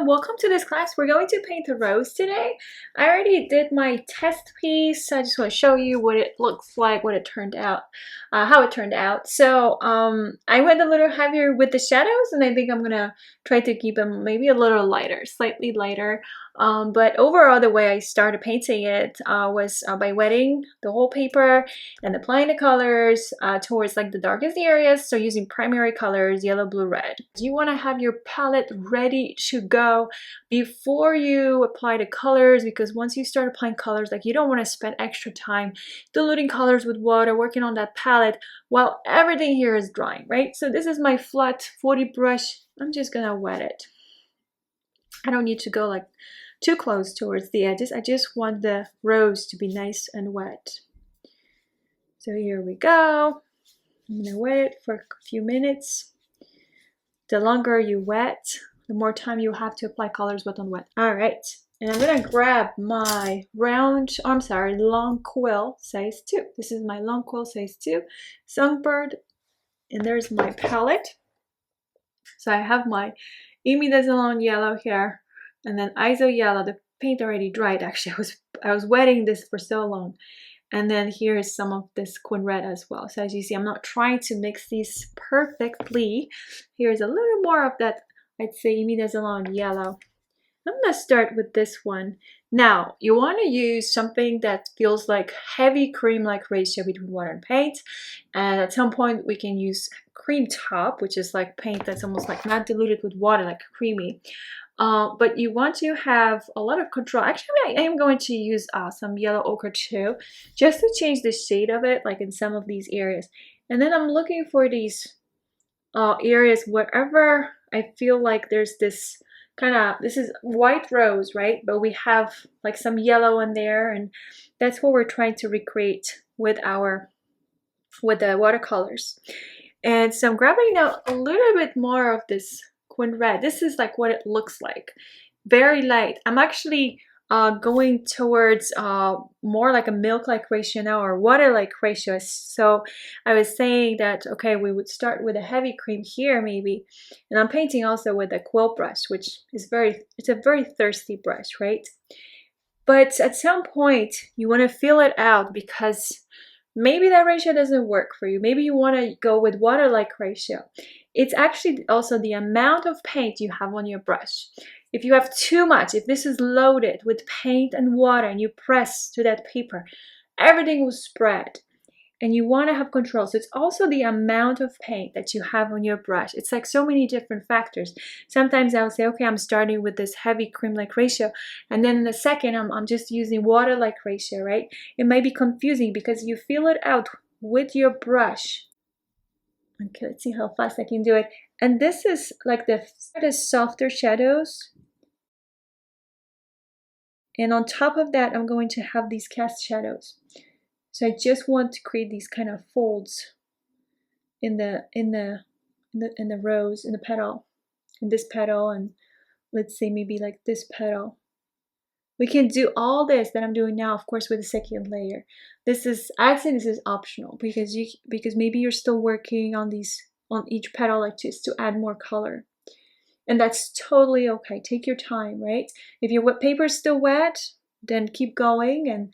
everyone, welcome to this class. We're going to paint a rose today. I already did my test piece. I just want to show you what it looks like, what it turned out, how it turned out. So I went a little heavier with the shadows, and I think I'm gonna try to keep them maybe a little lighter, slightly lighter. But overall, the way I started painting it was by wetting the whole paper and applying the colors towards like the darkest areas. So using primary colors, yellow, blue, red. You want to have your palette ready to go before you apply the colors, because once you start applying colors, like you don't want to spend extra time diluting colors with water, working on that palette while everything here is drying, right? So this is my flat 40 brush. I'm just gonna wet it. I don't need to go like too close towards the edges. I just want the rose to be nice and wet. So here we go. I'm gonna wet it for a few minutes. The longer you wet, the more time you have to apply colors wet on wet. All right, and I'm gonna grab my long quill size 2. This is my long quill size 2 Songbird, and there's my palette. So I have my Amy Desalon yellow here, and then ISO yellow. The paint already dried. Actually, I was wetting this for so long. And then here's some of this Quin red as well. So as you see, I'm not trying to mix these perfectly. Here's a little more of that, I'd say, Amy Desalon yellow. I'm gonna start with this one. Now, you want to use something that feels like heavy cream-like ratio between water and paint. And at some point, we can use cream top, which is like paint that's almost like not diluted with water, like creamy. But you want to have a lot of control. Actually, I am going to use some yellow ochre too, just to change the shade of it, like in some of these areas. And then I'm looking for these areas wherever I feel like there's this kind of, this is white rose, right? But we have like some yellow in there, and that's what we're trying to recreate with the watercolors. And so I'm grabbing now a little bit more of this Quin red. This is like what it looks like, very light. I'm actually going towards more like a milk-like ratio now, or water-like ratio. So I was saying that, okay, we would start with a heavy cream here maybe, and I'm painting also with a quill brush, which is it's a very thirsty brush, right? But at some point you want to feel it out, because maybe that ratio doesn't work for you. Maybe you want to go with water-like ratio. It's actually also the amount of paint you have on your brush. If you have too much, if this is loaded with paint and water and you press to that paper, everything will spread. And you want to have control. So it's also the amount of paint that you have on your brush. It's like so many different factors. Sometimes I'll say, okay, I'm starting with this heavy cream-like ratio, and then in a second I'm just using water-like ratio, right? It might be confusing because you feel it out with your brush. Okay, let's see how fast I can do it. And this is like the softer shadows. And on top of that, I'm going to have these cast shadows. So I just want to create these kind of folds in the rose, in the petal, in this petal, and let's say maybe like this petal. We can do all this that I'm doing now, of course, with the second layer. I'd say this is optional, because maybe you're still working on each petal, like just to add more color. And that's totally okay. Take your time, right? If your paper is still wet, then keep going and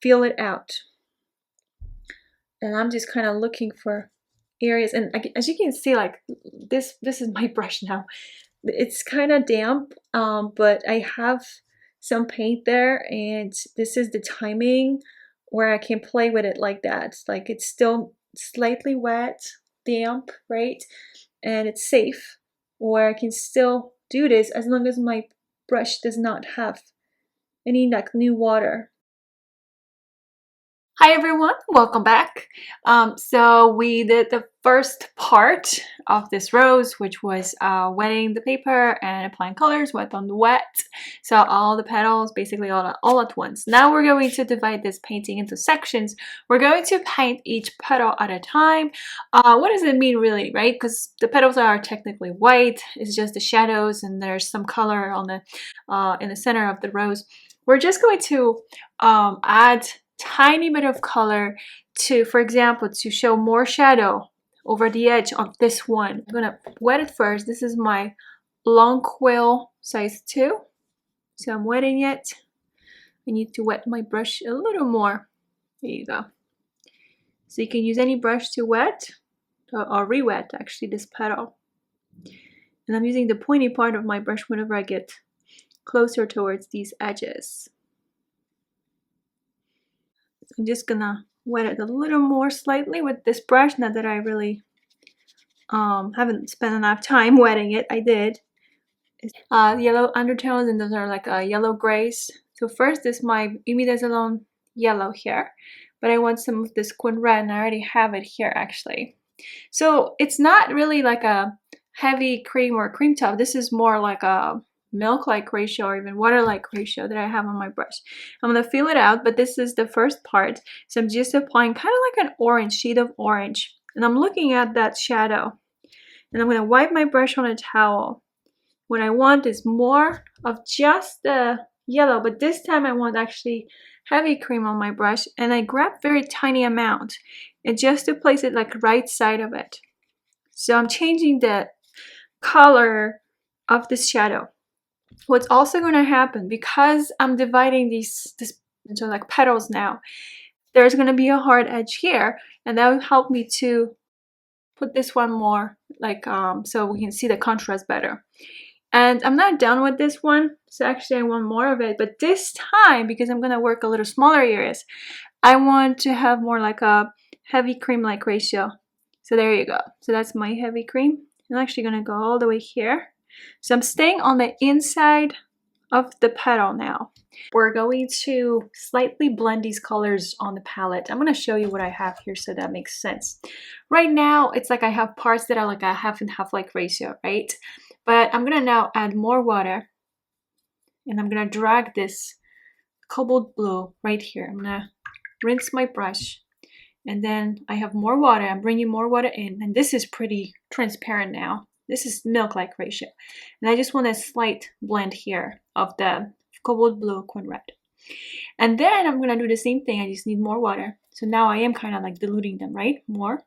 feel it out. And I'm just kind of looking for areas. And as you can see, like this is my brush now. It's kind of damp, but I have some paint there, and this is the timing where I can play with it like that. Like it's still slightly wet, damp, right? And it's safe, where I can still do this as long as my brush does not have any like new water. Hi everyone, welcome back. So we did the first part of this rose, which was wetting the paper and applying colors wet on wet. So all the petals basically all at once. Now we're going to divide this painting into sections. We're going to paint each petal at a time. What does it mean really, right? Because the petals are technically white. It's just the shadows, and there's some color on in the center of the rose. We're just going to add tiny bit of color to, for example, to show more shadow over the edge of this one. I'm gonna wet it first. This is my long quill size 2. So I'm wetting it. I need to wet my brush a little more. There you go. So you can use any brush to wet or re-wet actually this petal. And I'm using the pointy part of my brush whenever I get closer towards these edges. So I'm just gonna wet it a little more slightly with this brush. Not that I really haven't spent enough time wetting it. I did. Yellow undertones, and those are like yellow grays. So first is my imidazzolone yellow here, but I want some of this quin red, and I already have it here actually. So it's not really like a heavy cream or cream tone. This is more like a milk-like ratio or even water-like ratio that I have on my brush. I'm gonna feel it out, but this is the first part. So I'm just applying kind of like an orange, shade of orange, and I'm looking at that shadow, and I'm gonna wipe my brush on a towel. What I want is more of just the yellow, but this time I want actually heavy cream on my brush, and I grab very tiny amount and just to place it like right side of it. So I'm changing the color of this shadow. What's also going to happen, because I'm dividing this into like petals now, there's going to be a hard edge here, and that will help me to put this one more like so we can see the contrast better. And I'm not done with this one, so actually I want more of it, but this time, because I'm gonna work a little smaller areas, I want to have more like a heavy cream-like ratio. So there you go. So that's my heavy cream. I'm actually gonna go all the way here. So I'm staying on the inside of the petal now. We're going to slightly blend these colors on the palette. I'm gonna show you what I have here so that makes sense. Right now, it's like I have parts that are like a half and half like ratio, right? But I'm gonna now add more water, and I'm gonna drag this cobalt blue right here. I'm gonna rinse my brush, and then I have more water. I'm bringing more water in, and this is pretty transparent now. This is milk-like ratio, and I just want a slight blend here of the cobalt blue quin red. And then I'm gonna do the same thing. I just need more water. So now I am kind of like diluting them, right? More.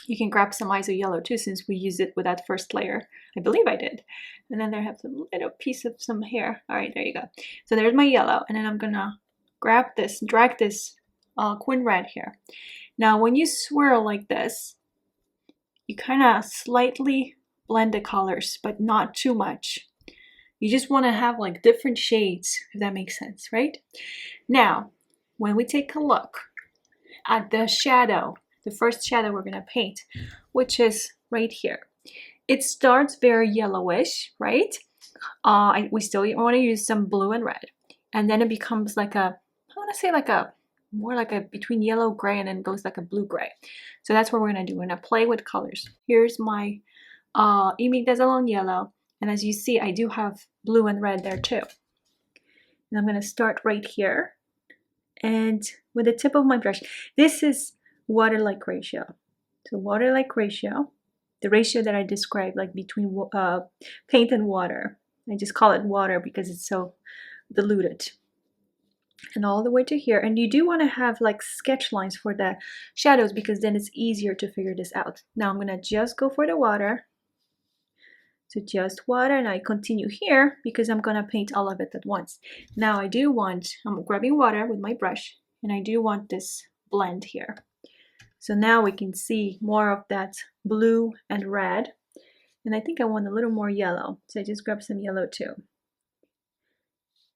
You can grab some iso yellow too, since we used it with that first layer. I believe I did. And then there I have some little piece of some hair. All right, there you go. So there's my yellow, and then I'm gonna grab this, drag this quin red here. Now, when you swirl like this, you kind of slightly blend the colors, but not too much. You just want to have like different shades, if that makes sense, right? Now, when we take a look at the shadow, the first shadow we're gonna paint, which is right here. It starts very yellowish, right? We still want to use some blue and red, and then it becomes like a, I want to say like a more like a between yellow gray, and then goes like a blue gray. So that's what we're gonna do. We're gonna play with colors. Here's my imidazzolone yellow, and as you see, I do have blue and red there too. And I'm gonna start right here, and with the tip of my brush, this is water-like ratio. So water-like ratio, the ratio that I described, like between paint and water. I just call it water because it's so diluted. And all the way to here. And you do want to have like sketch lines for the shadows, because then it's easier to figure this out. Now I'm going to just go for the water. So just water, and I continue here because I'm going to paint all of it at once. Now I'm grabbing water with my brush, and I do want this blend here. So now we can see more of that blue and red. And I think I want a little more yellow. So I just grab some yellow too.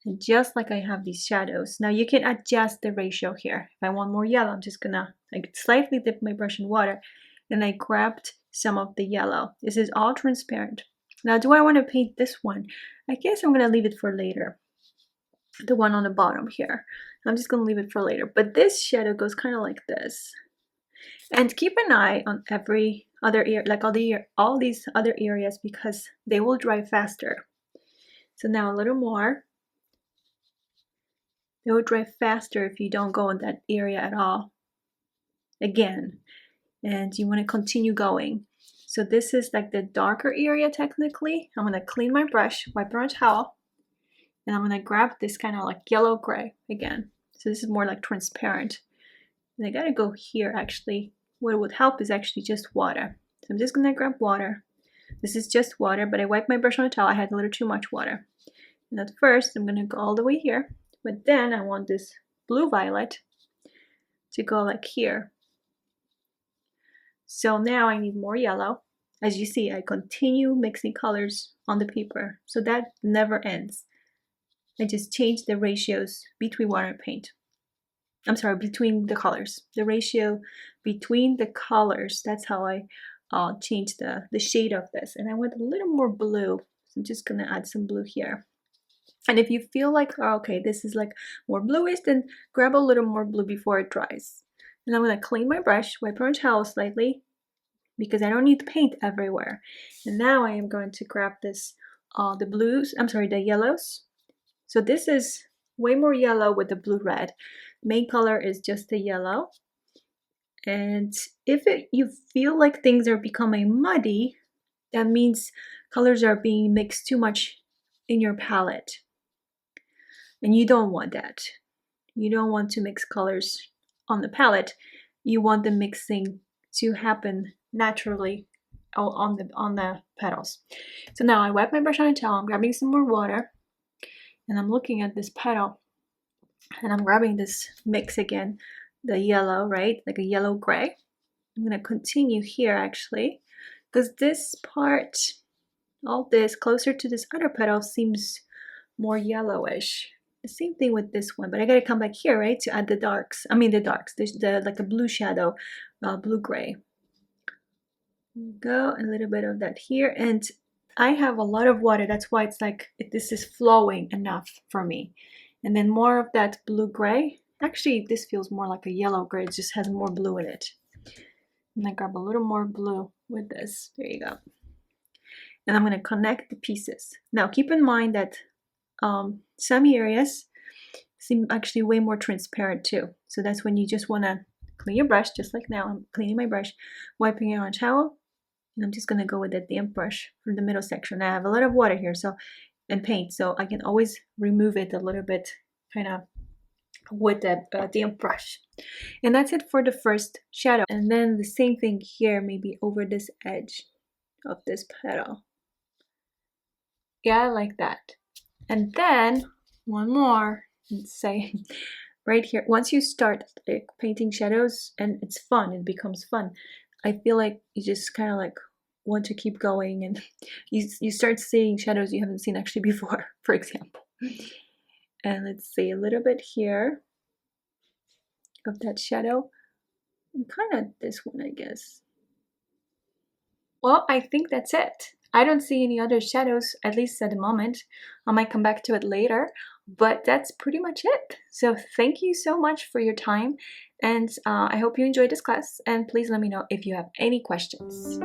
And just like I have these shadows, now you can adjust the ratio here. If I want more yellow, I'm just gonna slightly dip my brush in water, and I grabbed some of the yellow. This is all transparent. Now, do I want to paint this one? I guess I'm gonna leave it for later. The one on the bottom here. I'm just gonna leave it for later. But this shadow goes kind of like this. And keep an eye on every other area, like all these other areas, because they will dry faster. So now a little more. They will dry faster if you don't go in that area at all. Again, and you want to continue going. So this is like the darker area technically. I'm gonna clean my brush, wipe it on a towel, and I'm gonna grab this kind of like yellow gray again. So this is more like transparent. And I gotta go here actually. What would help is actually just water. So I'm just gonna grab water. This is just water, but I wiped my brush on a towel. I had a little too much water. And at first, I'm going to go all the way here. But then I want this blue violet to go like here. So now I need more yellow. As you see, I continue mixing colors on the paper. So that never ends. I just change the ratios between water and paint. I'm sorry, between the colors. The ratio between the colors, that's how I change the shade of this. And I want a little more blue. So I'm just gonna add some blue here. And if you feel like, oh, okay, this is like more bluish, then grab a little more blue before it dries. And I'm gonna clean my brush, wipe it on towel slightly, because I don't need paint everywhere. And now I am going to grab this, the yellows. So this is way more yellow with the blue-red. Main color is just the yellow. And if you feel like things are becoming muddy, that means colors are being mixed too much in your palette. And you don't want that. You don't want to mix colors on the palette. You want the mixing to happen naturally on the petals. So now I wipe my brush on a towel. I'm grabbing some more water. And I'm looking at this petal. And I'm grabbing this mix again. The yellow, right? Like a yellow gray. I'm going to continue here actually. Because this part, all this closer to this other petal seems more yellowish. The same thing with this one, but I gotta come back here, right, to add the darks. I mean the darks, like the blue shadow, blue gray. Go a little bit of that here, and I have a lot of water. That's why it's like this is flowing enough for me. And then more of that blue gray. Actually, this feels more like a yellow gray. It just has more blue in it. And I grab a little more blue with this. There you go. And I'm gonna connect the pieces. Now keep in mind that some areas seem actually way more transparent too. So that's when you just want to clean your brush, just like now. I'm cleaning my brush, wiping it on a towel, and I'm just going to go with that damp brush from the middle section. I have a lot of water here and paint, so I can always remove it a little bit kind of with that damp brush. And that's it for the first shadow. And then the same thing here, maybe over this edge of this petal. Yeah, I like that. And then one more, let's say right here, once you start like painting shadows and it's fun, it becomes fun. I feel like you just kind of like want to keep going, and you start seeing shadows you haven't seen actually before, for example. And let's see a little bit here of that shadow, and kind of this one, I guess. Well, I think that's it. I don't see any other shadows, at least at the moment. I might come back to it later, but that's pretty much it. So thank you so much for your time, and I hope you enjoyed this class, and please let me know if you have any questions.